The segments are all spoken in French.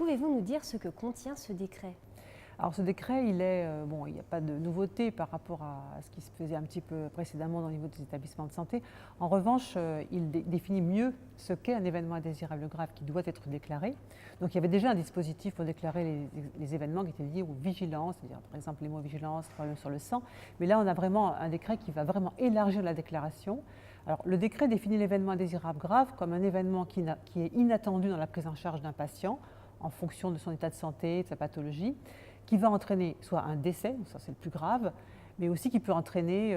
Pouvez-vous nous dire ce que contient ce décret? Alors ce décret, il n'y a pas de nouveauté par rapport à ce qui se faisait un petit peu précédemment au niveau des établissements de santé. En revanche, il définit mieux ce qu'est un événement indésirable grave qui doit être déclaré. Donc il y avait déjà un dispositif pour déclarer les événements qui étaient liés aux vigilances, c'est-à-dire par exemple l'hémovigilance, problème sur le sang. Mais là, on a vraiment un décret qui va vraiment élargir la déclaration. Alors le décret définit l'événement indésirable grave comme un événement qui est inattendu dans la prise en charge d'un patient en fonction de son état de santé, de sa pathologie, qui va entraîner soit un décès, donc ça c'est le plus grave, mais aussi qui peut entraîner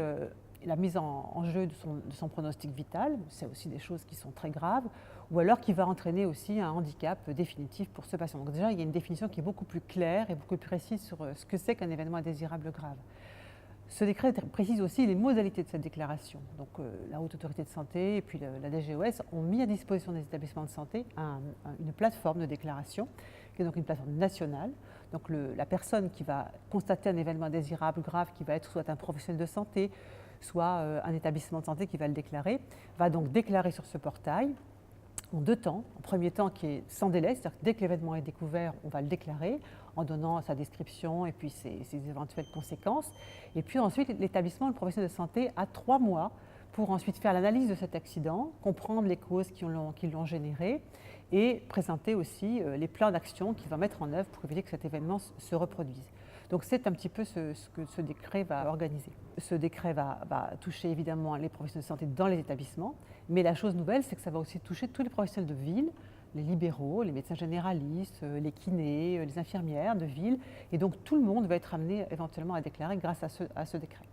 la mise en jeu de son pronostic vital, c'est aussi des choses qui sont très graves, ou alors qui va entraîner aussi un handicap définitif pour ce patient. Donc déjà, il y a une définition qui est beaucoup plus claire et beaucoup plus précise sur ce que c'est qu'un événement indésirable grave. Ce décret précise aussi les modalités de cette déclaration. Donc la Haute Autorité de Santé et puis la DGOS ont mis à disposition des établissements de santé une plateforme de déclaration, qui est donc une plateforme nationale. Donc la personne qui va constater un événement indésirable grave, qui va être soit un professionnel de santé, soit un établissement de santé qui va le déclarer, va donc déclarer sur ce portail en deux temps. En premier temps qui est sans délai, c'est-à-dire que dès que l'événement est découvert, on va le déclarer en donnant sa description et puis ses éventuelles conséquences. Et puis ensuite, l'établissement, le professionnel de santé a 3 mois pour ensuite faire l'analyse de cet accident, comprendre les causes qui l'ont généré et présenter aussi les plans d'action qu'il va mettre en œuvre pour éviter que cet événement se reproduise. Donc c'est un petit peu ce que ce décret va organiser. Ce décret va toucher évidemment les professionnels de santé dans les établissements, mais la chose nouvelle, c'est que ça va aussi toucher tous les professionnels de ville, les libéraux, les médecins généralistes, les kinés, les infirmières de ville, et donc tout le monde va être amené éventuellement à déclarer grâce à ce décret.